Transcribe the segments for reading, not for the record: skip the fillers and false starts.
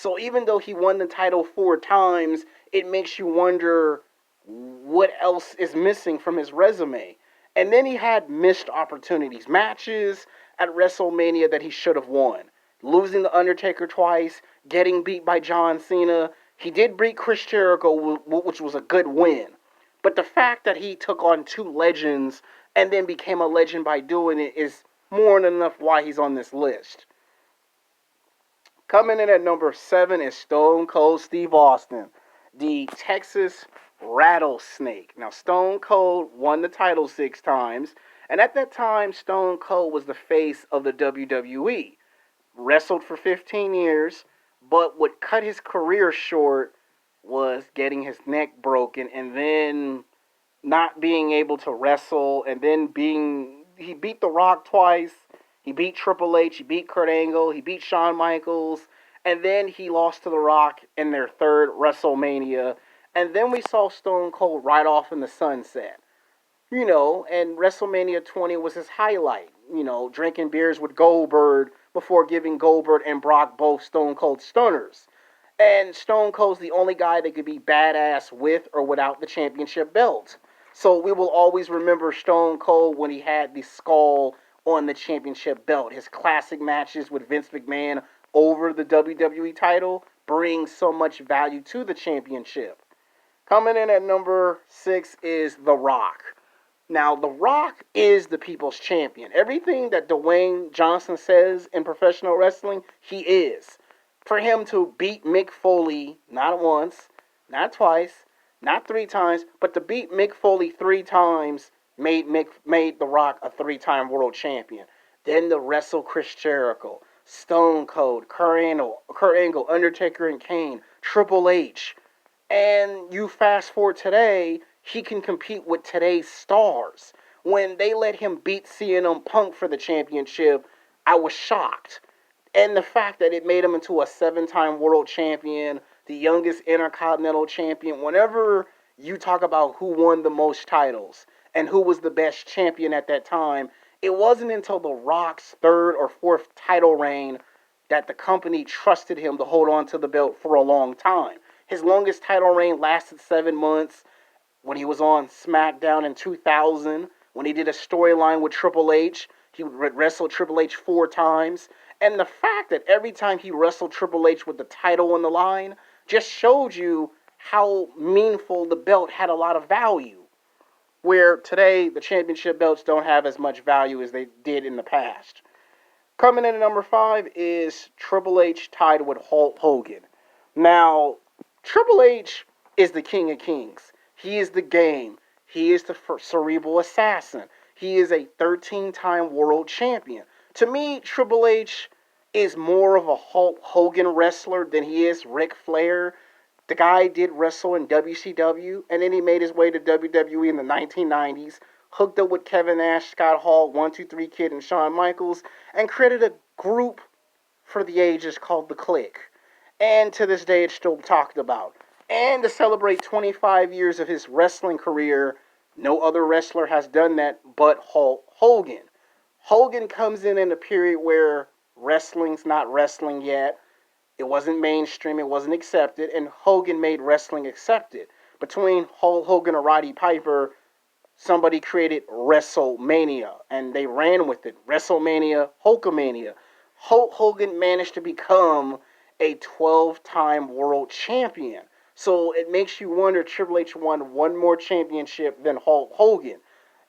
So even though he won the title 4 times, it makes you wonder what else is missing from his resume. And then he had missed opportunities, matches at WrestleMania that he should have won. Losing The Undertaker twice, getting beat by John Cena. He did beat Chris Jericho, which was a good win. But the fact that he took on two legends and then became a legend by doing it is more than enough why he's on this list. Coming in at number 7 is Stone Cold Steve Austin, the Texas Rattlesnake. Now, Stone Cold won the title 6 times, and at that time, Stone Cold was the face of the WWE. Wrestled for 15 years, but what cut his career short was getting his neck broken and then not being able to wrestle, and then he beat The Rock twice, he beat Triple H, he beat Kurt Angle, he beat Shawn Michaels, and then he lost to The Rock in their third WrestleMania, and then we saw Stone Cold right off in the sunset. And WrestleMania 20 was his highlight, drinking beers with Goldberg before giving Goldberg and Brock both Stone Cold Stunners. And Stone Cold's the only guy that could be badass with or without the championship belt. So we will always remember Stone Cold when he had the skull on the championship belt. His classic matches with Vince McMahon over the WWE title bring so much value to the championship. Coming in at number 6 is The Rock. Now, The Rock is the people's champion. Everything that Dwayne Johnson says in professional wrestling, he is. For him to beat Mick Foley not once, not twice, not 3 times, but to beat Mick Foley 3 times made The Rock a 3-time world champion. Then to wrestle Chris Jericho, Stone Cold, Kurt Angle, Undertaker and Kane, Triple H. And you fast forward today, he can compete with today's stars. When they let him beat CM Punk for the championship, I was shocked. And the fact that it made him into a 7-time world champion, the youngest intercontinental champion, whenever you talk about who won the most titles and who was the best champion at that time, it wasn't until The Rock's 3rd or 4th title reign that the company trusted him to hold on to the belt for a long time. His longest title reign lasted 7 months when he was on SmackDown in 2000, when he did a storyline with Triple H. He wrestled Triple H 4 times. And the fact that every time he wrestled Triple H with the title on the line just showed you how meaningful the belt had a lot of value. Where today, the championship belts don't have as much value as they did in the past. Coming in at number 5 is Triple H tied with Hulk Hogan. Now, Triple H is the king of kings. He is the game. He is the cerebral assassin. He is a 13-time world champion. To me, Triple H is more of a Hulk Hogan wrestler than he is Ric Flair. The guy did wrestle in WCW, and then he made his way to WWE in the 1990s, hooked up with Kevin Nash, Scott Hall, 1-2-3 Kid, and Shawn Michaels, and created a group for the ages called The Clique. And to this day, it's still talked about. And to celebrate 25 years of his wrestling career, no other wrestler has done that but Hulk Hogan. Hogan comes in a period where wrestling's not wrestling yet. It wasn't mainstream, it wasn't accepted, and Hogan made wrestling accepted. Between Hulk Hogan and Roddy Piper, somebody created WrestleMania, and they ran with it. WrestleMania, Hulkamania. Hulk Hogan managed to become a 12-time world champion. So it makes you wonder, Triple H won one more championship than Hulk Hogan.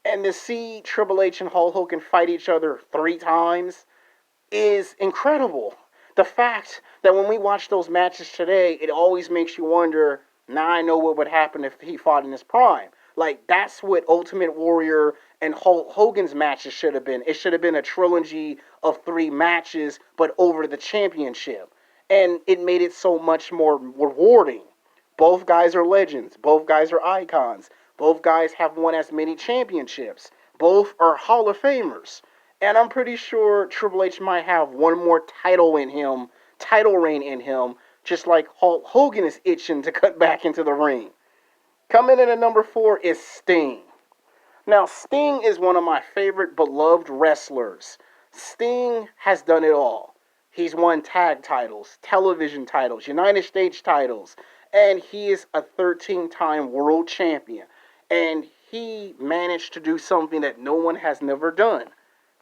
And to see Triple H and Hulk Hogan fight each other 3 times is incredible. The fact that when we watch those matches today, it always makes you wonder, now I know what would happen if he fought in his prime. Like, that's what Ultimate Warrior and Hulk Hogan's matches should have been. It should have been a trilogy of 3 matches, but over the championship. And it made it so much more rewarding. Both guys are legends. Both guys are icons. Both guys have won as many championships. Both are Hall of Famers. And I'm pretty sure Triple H might have one more title reign in him, just like Hulk Hogan is itching to cut back into the ring. Coming in at number 4 is Sting. Now, Sting is one of my favorite beloved wrestlers. Sting has done it all. He's won tag titles, television titles, United States titles, and he is a 13-time world champion. And he managed to do something that no one has never done.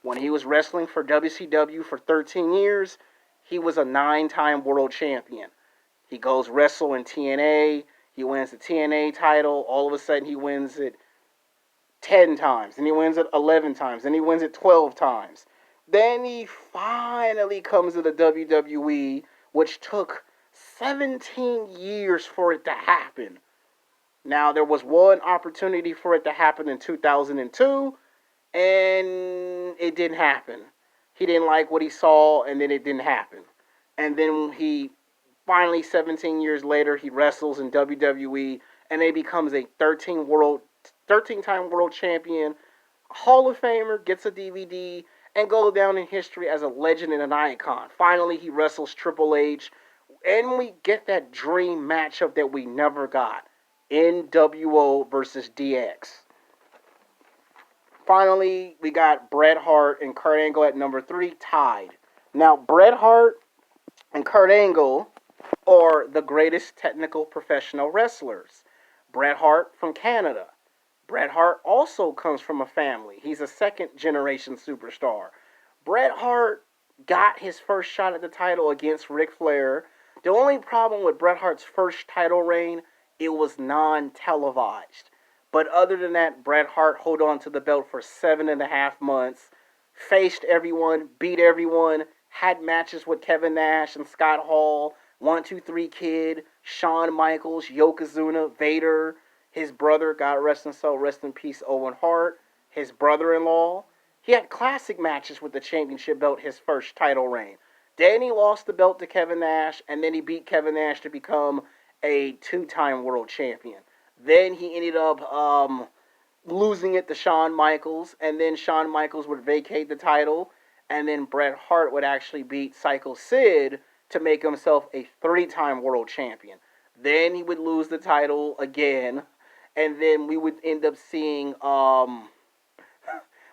When he was wrestling for WCW for 13 years, he was a 9-time world champion. He goes wrestle in TNA, he wins the TNA title, all of a sudden he wins it 10 times, and he wins it 11 times, and he wins it 12 times. Then he finally comes to the WWE, which took 17 years for it to happen. Now, there was one opportunity for it to happen in 2002, and it didn't happen. He didn't like what he saw, and then it didn't happen. And then he finally, 17 years later, he wrestles in WWE, and he becomes a 13-time world champion, Hall of Famer, gets a DVD, and goes down in history as a legend and an icon. Finally, he wrestles Triple H, and we get that dream matchup that we never got. NWO versus DX. Finally, we got Bret Hart and Kurt Angle at number 3, tied. Now, Bret Hart and Kurt Angle are the greatest technical professional wrestlers. Bret Hart from Canada. Bret Hart also comes from a family. He's a second-generation superstar. Bret Hart got his first shot at the title against Ric Flair. The only problem with Bret Hart's first title reign, it was non-televised. But other than that, Bret Hart held on to the belt for 7.5 months, faced everyone, beat everyone, had matches with Kevin Nash and Scott Hall, 1-2-3 Kid, Shawn Michaels, Yokozuna, Vader, his brother, God rest his soul, rest in peace, Owen Hart, his brother-in-law. He had classic matches with the championship belt his first title reign. Then he lost the belt to Kevin Nash, and then he beat Kevin Nash to become a 2-time world champion. Then he ended up losing it to Shawn Michaels, and then Shawn Michaels would vacate the title, and then Bret Hart would actually beat Psycho Sid to make himself a 3-time world champion. Then he would lose the title again, and then we would end up seeing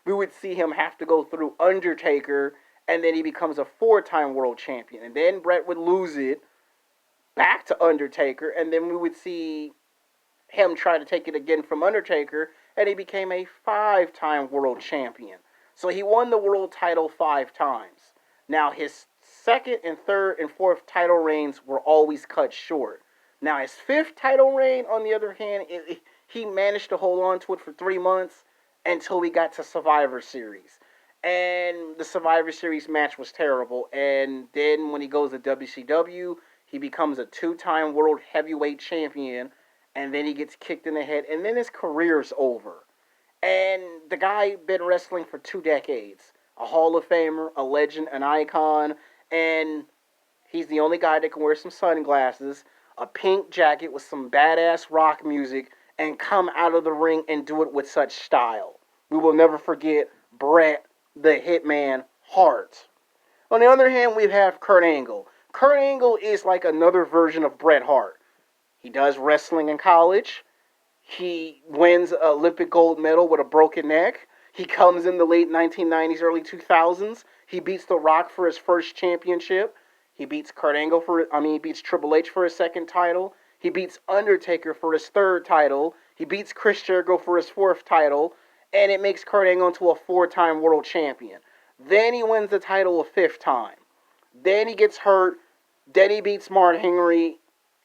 we would see him have to go through Undertaker, and then he becomes a 4-time world champion. And then Bret would lose it back to Undertaker, and then we would see him try to take it again from Undertaker, and he became a 5-time world champion. So he won the world title 5 times. Now, his second and third and fourth title reigns were always cut short. Now, his 5th title reign, on the other hand, he managed to hold on to it for 3 months until we got to Survivor Series. And the Survivor Series match was terrible. And then when he goes to WCW, he becomes a 2-time world heavyweight champion, and then he gets kicked in the head, and then his career's over. And the guy been wrestling for 2 decades. A Hall of Famer, a legend, an icon, and he's the only guy that can wear some sunglasses, a pink jacket with some badass rock music, and come out of the ring and do it with such style. We will never forget Bret the Hitman Hart. On the other hand, we have Kurt Angle. Kurt Angle is like another version of Bret Hart. He does wrestling in college. He wins an Olympic gold medal with a broken neck. He comes in the late 1990s, early 2000s. He beats The Rock for his first championship. He beats he beats Triple H for his 2nd title. He beats Undertaker for his 3rd title. He beats Chris Jericho for his 4th title. And it makes Kurt Angle into a 4-time world champion. Then he wins the title a 5th time. Then he gets hurt. Then he beats Mark Henry.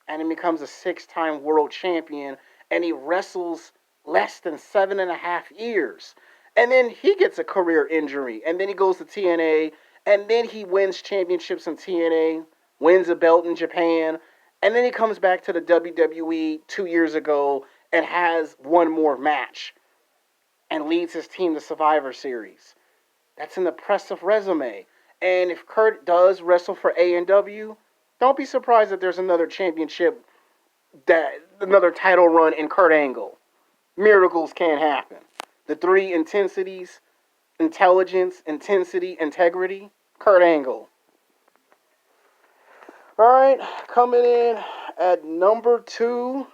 And he becomes a 6-time world champion. And he wrestles less than 7.5 years. And then he gets a career injury. And then he goes to TNA. And then he wins championships in TNA. Wins a belt in Japan. And then he comes back to the WWE 2 years ago and has one more match. And leads his team to Survivor Series. That's an impressive resume. And if Kurt does wrestle for A&W, don't be surprised that there's another championship, another title run in Kurt Angle. Miracles can happen. The 3 intensities: intelligence, intensity, integrity. Kurt Angle. Alright, coming in at number 2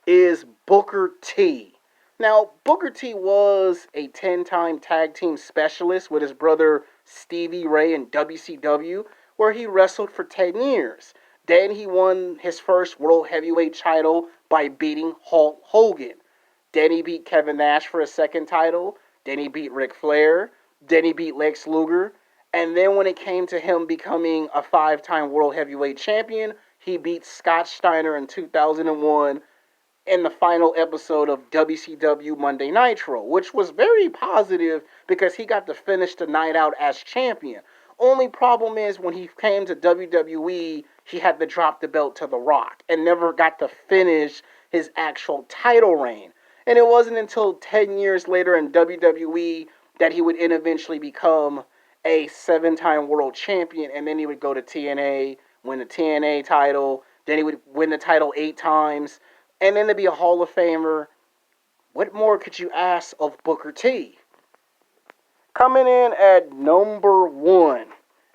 is Booker T. Now, Booker T was a 10-time tag team specialist with his brother Stevie Ray in WCW, where he wrestled for 10 years. Then he won his first World Heavyweight title by beating Hulk Hogan. Then he beat Kevin Nash for a second title. Then he beat Ric Flair. Then he beat Lex Luger. And then when it came to him becoming a 5-time World Heavyweight Champion, he beat Scott Steiner in 2001 in the final episode of WCW Monday Nitro, which was very positive because he got to finish the night out as champion. Only problem is when he came to WWE, he had to drop the belt to The Rock and never got to finish his actual title reign. And it wasn't until 10 years later in WWE that he would eventually become a 7-time world champion, and then he would go to TNA, win the TNA title, then he would win the title 8 times, and then to be a Hall of Famer. What more could you ask of Booker T? Coming in at number 1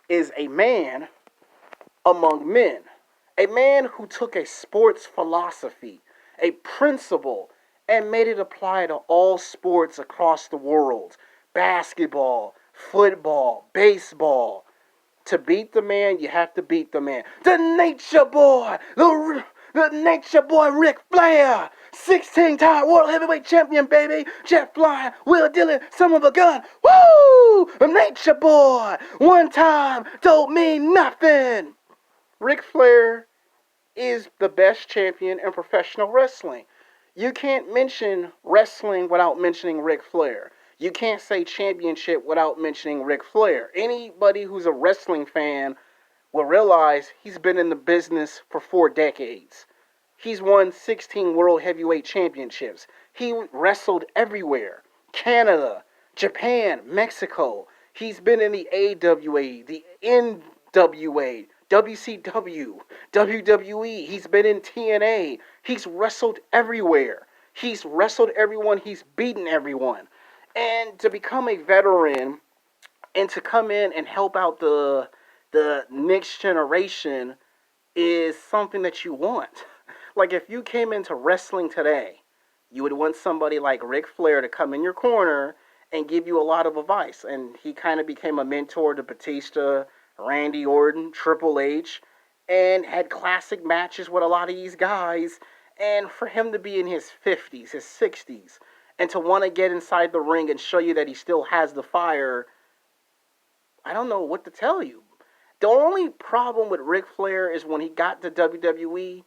is a man among men. A man who took a sports philosophy, a principle, and made it apply to all sports across the world. Basketball, football, baseball. To beat the man, you have to beat the man. The Nature Boy! The Nature Boy Ric Flair! 16-time World Heavyweight Champion, baby! Jet flying, Will Dillon, son of a gun! Woo! The Nature Boy! One time don't mean nothing! Ric Flair is the best champion in professional wrestling. You can't mention wrestling without mentioning Ric Flair. You can't say championship without mentioning Ric Flair. Anybody who's a wrestling fan will realize he's been in the business for 4 decades. He's won 16 World Heavyweight Championships. He wrestled everywhere. Canada, Japan, Mexico. He's been in the AWA, the NWA, WCW, WWE. He's been in TNA. He's wrestled everywhere. He's wrestled everyone. He's beaten everyone. And to become a veteran and to come in and help out the next generation is something that you want. Like if you came into wrestling today, you would want somebody like Ric Flair to come in your corner and give you a lot of advice. And he kind of became a mentor to Batista, Randy Orton, Triple H, and had classic matches with a lot of these guys. And for him to be in his 50s, his 60s, and to want to get inside the ring and show you that he still has the fire, I don't know what to tell you. The only problem with Ric Flair is when he got to WWE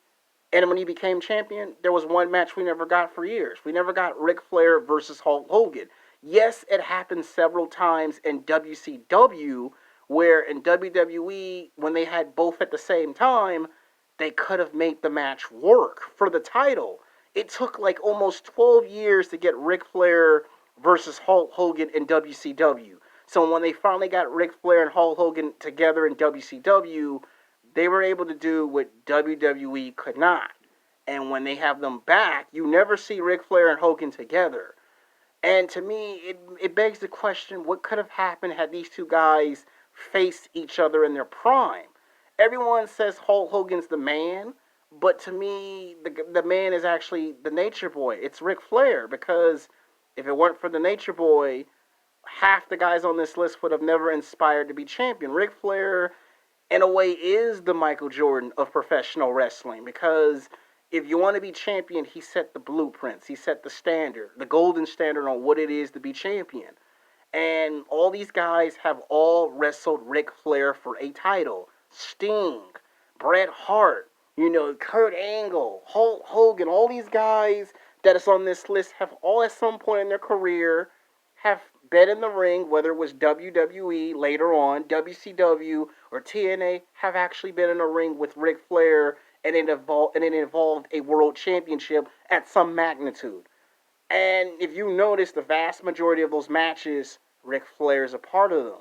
and when he became champion, there was one match we never got for years. We never got Ric Flair versus Hulk Hogan. Yes, it happened several times in WCW, where in WWE, when they had both at the same time, they could have made the match work for the title. It took like almost 12 years to get Ric Flair versus Hulk Hogan in WCW. So when they finally got Ric Flair and Hulk Hogan together in WCW, they were able to do what WWE could not. And when they have them back, you never see Ric Flair and Hogan together. And to me, it begs the question, what could have happened had these two guys faced each other in their prime? Everyone says Hulk Hogan's the man, but to me, the man is actually the Nature Boy. It's Ric Flair, because if it weren't for the Nature Boy, half the guys on this list would have never inspired to be champion. Ric Flair, in a way, is the Michael Jordan of professional wrestling, because if you want to be champion, he set the blueprints. He set the standard, the golden standard on what it is to be champion. And all these guys have all wrestled Ric Flair for a title. Sting, Bret Hart, Kurt Angle, Hulk Hogan, all these guys that is on this list have all at some point in their career have been in the ring, whether it was WWE later on, WCW, or TNA, have actually been in a ring with Ric Flair, and it involved a world championship at some magnitude. And if you notice, the vast majority of those matches, Ric Flair is a part of them.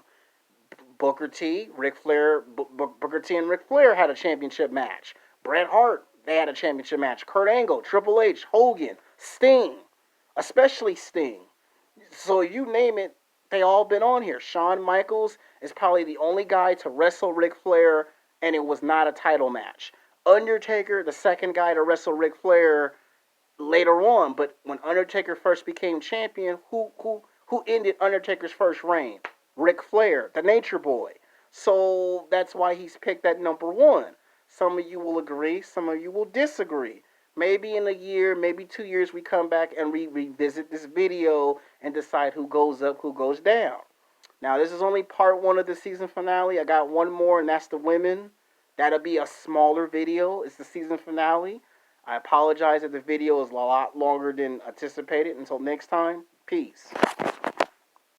Booker T, Ric Flair, Booker T and Ric Flair had a championship match. Bret Hart, they had a championship match. Kurt Angle, Triple H, Hogan, Sting, especially Sting. So you name it, they all been on here. Shawn Michaels is probably the only guy to wrestle Ric Flair, and it was not a title match. Undertaker, the second guy to wrestle Ric Flair later on, but when Undertaker first became champion, who ended Undertaker's first reign? Ric Flair, the Nature Boy. So that's why he's picked at number one. Some of you will agree, some of you will disagree. Maybe in a year, maybe 2 years, we come back and revisit this video and decide who goes up, who goes down. Now, this is only part one of the season finale. I got one more, and that's the women. That'll be a smaller video. It's the season finale. I apologize if the video is a lot longer than anticipated. Until next time, peace.